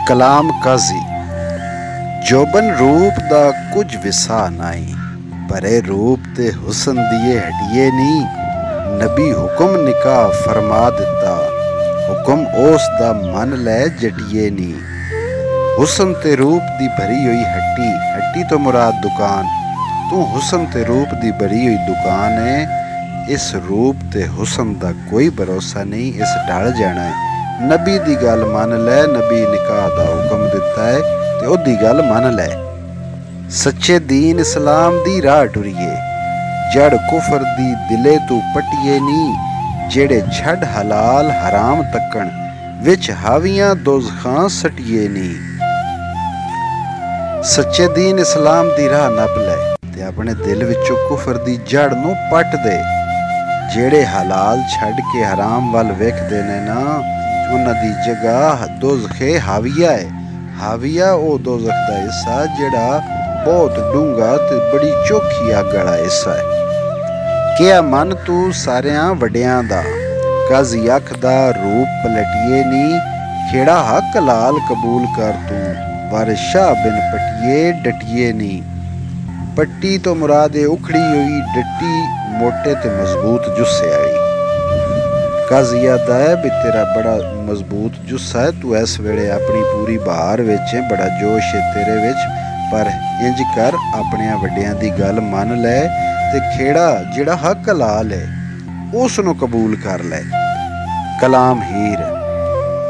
कलाम काजी जोबन रूप दा कुछ विसा नाई, परे रूप ते हुसन दिए हटिए नी। नबी हुक्म निकाह फरमा दिता, हुक्म ओस दा मन लै जटिए नी। हुसन ते रूप दी भरी हुई हट्टी, हट्टी तो मुराद दुकान, तू हुसन ते रूप दी भरी हुई दुकान है। इस रूप ते हुसन दा कोई भरोसा नहीं, इस ढल जाना है। नबी दी गल मन लै, नबी निकाह दा हुक्म दिता है ते ओदी गल मन लै। सच्चे दीन इस्लाम दी राह टुरिए, जड़ कुफर दी दिले तू पटिए नी। जेड़े छड़ हलाल हराम तकन, विच हावियां दोज़खां सटिए नी। सच्चे दीन इस्लाम दी राह नप लै ते अपने दिल विचों कुफर दी जड़ नूं पट दे। जेड़े हलाल छड़ के हराम वल वेखदे ने ना, उन्हां दी जगह दोज़खे हाविया है। हाविया ओ दोज़ख दा हिस्सा जेड़ा बहुत डूंगा ते बड़ी चोखी अग वाला हिस्सा है। क्या मन तू सारियां वड्डियां दा, काज़ी आखदा रूप पलटिए नी। खेड़ा हक लाल कबूल कर तू, वारिस शाह बिन पटिए डटिए नी। पट्टी तो मुराद उखड़ी हुई डट्टी, मोटे ते मजबूत जुस्से आई। काज़ी आदा है भी तेरा बड़ा मजबूत जुस्सा है, तू इस वेले अपनी पूरी बहार विच है, बड़ा जोश है तेरे विच। पर इंज कर अपने वड्डियां दी गल मन लै ते खेड़ा जिहड़ा हक हलाल है उस नूं कबूल कर लै। कलाम हीर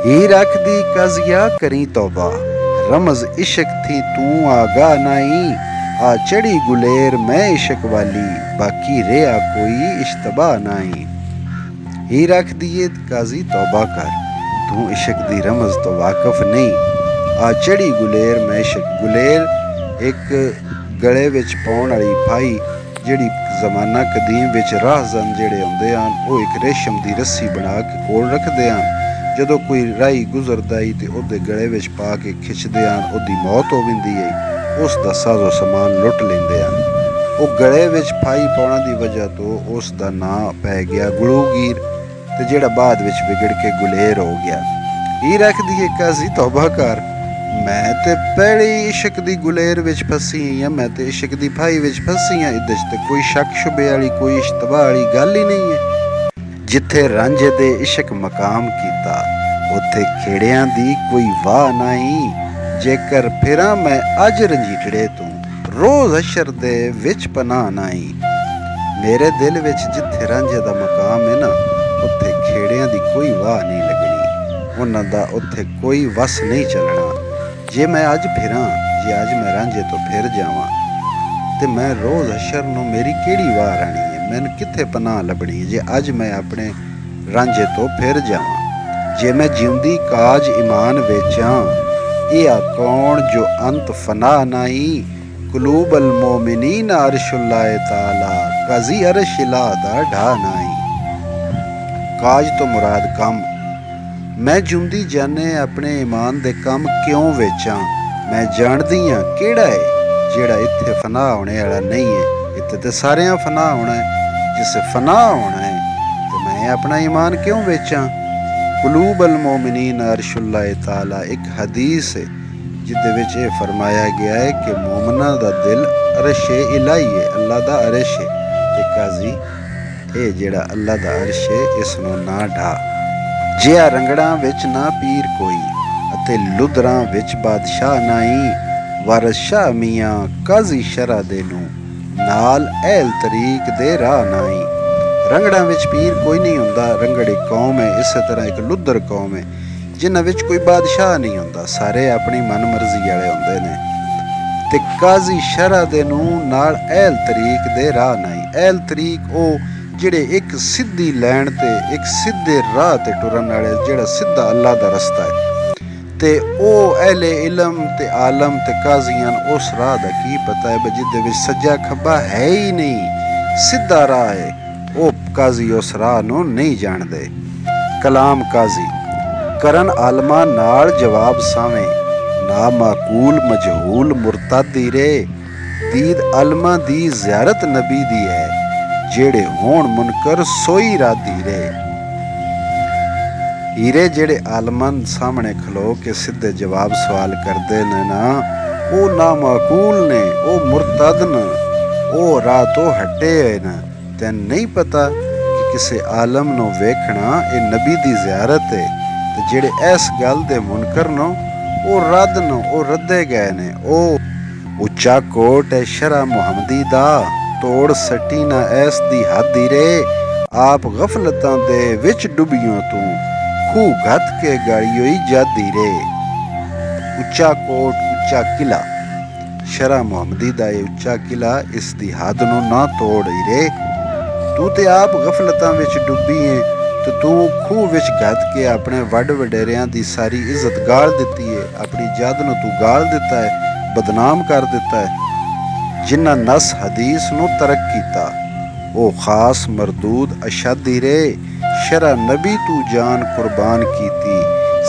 हीर आखदी काज़िया करी तौबा, रमज इश्क थी तू आगा नाई। आ चढ़ी गुलेर मैं इश्क वाली, बाकी रेहा कोई इश्तबा नाई। हीर आखदी है काज़ी तौबा कर, तू इश्क दी रमज तो वाकफ नहीं। आ चढ़ी गुलेर मैं इश्क, गुलेर एक गले विच पाउण वाली फाई जिहड़ी जमाना कदीम विच राहज़न जिहड़े हुंदे हन वो एक रेशम दी रस्सी बना के कोल रखदे हन। जदों कोई राही गुजरदा ही ते ओहदे गले विच पा के खिचदे हन, ओहदी मौत हो विंदी है, उस दा साजो समान लुट लैंदे हन। वो गले विच फाई पाउण दी वजह तो उस दा नां पै गया गलूगीर, ते जेड़ा बाद विच बिगड़ के गुलेर हो गया। हीर आखदी है काज़ी तौबा कर, मैं ते पैड़ी इश्क दी गुलेर विच फसी हां, मैं ते इश्क दी फाई विच फसी हां। इहदे च ते कोई शक शुबे वाली कोई इश्तबा वाली गल ही नहीं है। जिथे रांझे दे इश्क मकाम कीता, उत्थे खेड़ियां दी कोई वाह नहीं। जेकर फिरां मैं अज रंजीटड़े तू, रोज़ हशर दे विच पनाह नाई। मेरे दिल विच जिथे रांझे दा मकाम है ना, उत्थे खेड़ियां दी कोई वाह नहीं लगनी, उन्हां दा उत्थे कोई वस नहीं चलना। जे मैं अज फिरां, जे अज मैं रांझे तो फिर जावां, ते मैं रोज़ हशर नूं मेरी केड़ी वाह राणी है, मैनूं कित्थे पनाह लभणी जे अज मैं अपने रांझे तो फिर जावां। जे मैं जिउंदी काज ईमान वेचां, इहा कौन जो अंत फना नाई। कुलूब अल मोमिनीन अर्शुल्लाह ताला, काज़ी अर्श इलाह दा ढा नाई। काज तो मुराद कम, मैं जिउंदी जाने अपने ईमान दे कम क्यों वेचां। मैं जानदी हां केड़ा है जेड़ा इत्थे फना होने वाला नहीं है। इत्थे ते सारियां फना होना है, जिसे फना होना है तो मैं अपना ईमान क्यों वेचां। कुलूब अल मोमिनीन अर्शुल्लाह ताला एक हदीस है जिदे विच ये फरमाया गया है कि मोमना दा दिल अरश इलाही है, अल्लाह दा अरश है। ते काज़ी ये जेड़ा अल्लाह दा अर्श है इसनूं ना ढा। जिया रंगड़ां विच ना पीर कोई, अते लुदरां विच बादशाह नाई। वारिस शाह मियाँ काज़ी शरा दे नूं, नाल अहल तरीक दे राह नाई। रंगड़ां विच पीर कोई नहीं हुंदा, रंगड़ एक कौम है, इस तरह एक लुदर कौम है जिन्हां विच कोई बादशाह नहीं हुंदा, सारे अपनी मन मर्जी वाले हुंदे ने। ते काज़ी शरा दे नूं नाल अहल तरीक दे राह नाई। अहल तरीक ओ जिहड़े एक सीधी लैन ते एक सीधे राह ते टुरन वाले, जिहड़ा सीधा अल्लाह दा रस्ता है। ते ओ अहले इलम ते आलम ते काज़ियां उस राह दा की पता है जिहदे विच सज्जा खब्बा है ही नहीं, सीधा राह है, ओ काज़ी उस राह नूं नहीं जानदे। कलाम काज़ी करन आलमा नाल जवाब सावें, ना माकूल मजहूल मुरतादी रे। दीद आलमा दी ज़ियारत नबी दी है, जेड़े होण मुनकर सोई रादी रे। हीरे जेड़े आलमन सामने खलो के सीधे जवाब सवाल करते ने ना, वो नामाकूल ने, वो मुरतद न, वो राह तो हटे न। तैन नहीं पता कि किसी आलम नो वेखना ये नबी दी ज़ियारत है, ते जेड़े इस गल दे मुनकर नो वो रद्द नो, वो रद्दे गए ने। ओ उच्चा कोट है शरा मुहम्मदी दा, तोड़ सटी ना ऐस दी हद रे। आप गफलतां दे विच डुबियों तू, खूह घत के गाड़ियों जादी रे। उच्चा कोट उच्चा किला, शरा मुहम्मदी दा ये उच्चा किला इस दी हद नू ना तोड़ रे। तू ते आप गफलतां विच डुबी है, तो तू खूह विच घत के अपने वड वडेरियां दी सारी इज्जत गाल दिती है, अपनी जद नू तू गाल दिता है, बदनाम कर दिता है। जिन्ना नस हदीस नू तरक कीता, ओ खास मरदूद अशादी रे। शरा नबी तू जान कुर्बान कीती,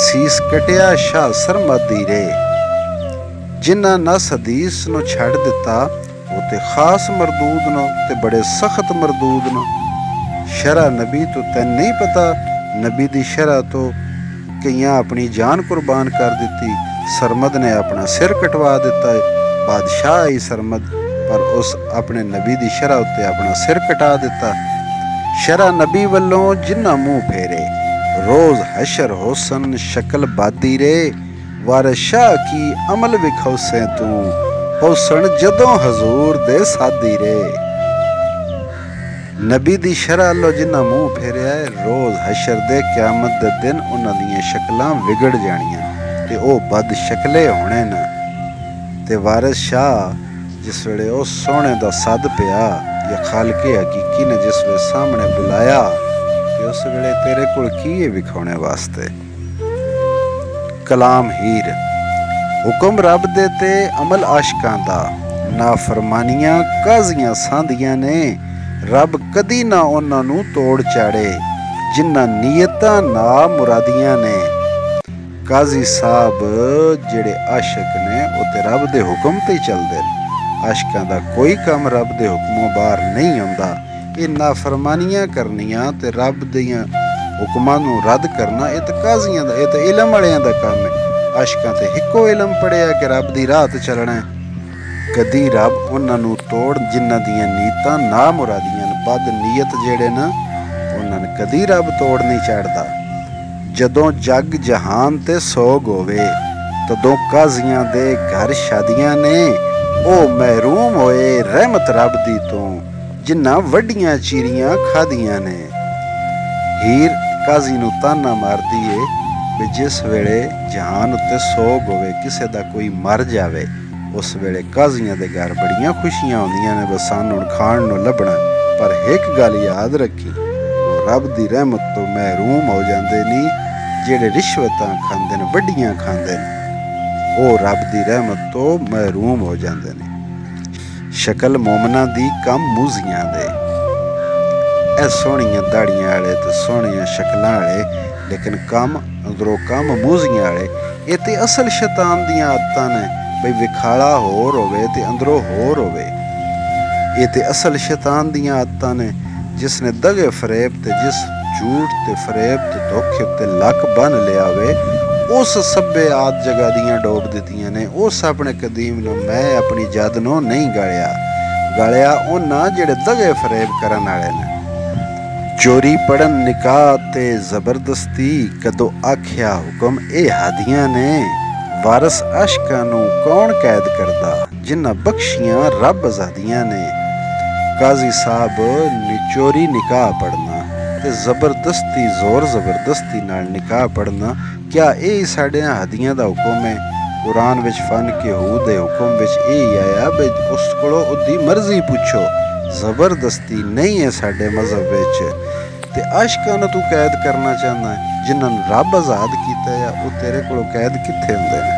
सीस कटिया शाह सरमदी रे। जिन्ना नस हदीस नू छड़ दिता, वो ते खास मरदूद न, ते बड़े सख्त मरदूद न। शरा नबी तो तैन नहीं पता, नबी दी शरा तो कईयां अपनी जान कुर्बान कर दी। सरमद ने अपना सिर कटवा दिता है, बादशाह ही सरमद, पर उस अपने नबी दी शरा उत्ते अपना सिर कटा दिता। शरा नबी वल्लों जिन्ना मुँह फेरे, रोज हशर होसन शक्ल बादी रे। वारिस शाह की अमल विखौसे तू, पौसण जदों हजूर दे सादी रे। नबी दी शरा लो जिन्ना मुँह फेरिया है, रोज हशर दे क्यामत दे दिन उन्हां दियां शक्लां विगड़ जानियां, ते ओ बद शक्ले होने न। ते वारिस शाह जिस वेले ओ सोने दा सद पिया, या खालके हकीकी ने जिस वे सामने बुलाया, ते उस वेले तेरे कोल की है विखाने वास्ते। कलाम हीर, हुक्म रब दे ते अमल आशकां दा, नाफरमानियां काजियां सांदियां ने। रब कदी ना उन्हां नू तोड़ चाड़े, जिन्ना नीयतां ना मुरादियां ने। काजी साहब जेड़े आशक ने वो ते रब दे हुक्म ते ही चलदे ने। आशकां दा कोई काम रब दे हुक्मों बाहर नहीं आउंदा। ये नाफरमानियां करनियां ते रब दियां हुक्मां नू रद्द करना, ये ते काजियां दा, ये ते इलम वालियां दा काम है। आशकां ते हिक्को इलम पढ़िया कि रब दी राह ते चलना है। कदी रब उन्हां नू तोड़ जिन्हां दियां नीयतां ना मुरादियां न। बद नीयत जेड़े न उन्हां नू कदी रब तोड़ नहीं चाड़दा। जदों जग जहान ते सोग होवे, तदों काजियां दे घर शादियां ने। ओ महरूम होए रहमत रब दी तो, जिन्हां वड्डियां चीरियां खादियां ने। हीर काजी नू ताना मारदी है भी जिस वेले जहान उत्ते सोग होवे, किसे दा कोई मर जावे, उस वेले काजियां दे घर बड़ियां खुशियां होंदियां ने, बस सानू खाण नू लभना। पर एक गल याद रखी, वो रब दी रहमत तो महरूम हो जांदे नी जेड़े रिश्वतां खांदे ने, वड्डियां खांदे ने, वो रब दी रहमत तो महरूम हो जांदे ने। शक्ल मोमना दी कम मूजियां दे, ए सोहणियां दाड़ियां वाले ते सोहणियां शक्लां वाले, लेकिन कम अंदरों कम मूजियां वाले, ये ते असल शैतान दियां आदतां ने। बई विखाड़ा होर होवे ते अंदरों होर होवे, ये ते असल शैतान दियां आदतां ने। जिसने दगे फरेब ते जिस झूठ ते फरेब ते धोखे उत्ते लक बन लिया वे, उस सब्बे आद जगह दियां डोब दित्तियां ने। उस अपने कदीम नू मैं अपनी जद नू नहीं गालिया उन्हां जेड़े दगे फरेब करन वाले ने। चोरी पढ़न निकाह ते जबरदस्ती, कदों आख्या हुक्म ए हादियां ने। वारस आशकां नू कौन कैद करदा, जिन्हां बख्शियां रब आजादियां ने। काजी साहब चोरी निकाह पढ़ना ते जबरदस्ती जोर जबरदस्ती नाल निकाह पढ़ना, क्या ये साढ़े हदियां दा हुक्म है? कुरान विच फन के हू दे हुक्म विच यही आया भी उस कोलों उदी मर्जी पुछो, जबरदस्ती नहीं है साढ़े मजहब विच। ते आशकां नू तू कैद करना चाहना है, जिन्हां नू रब आजाद कीता है, वो तेरे कोलों कैद कित्थे हुंदे ने?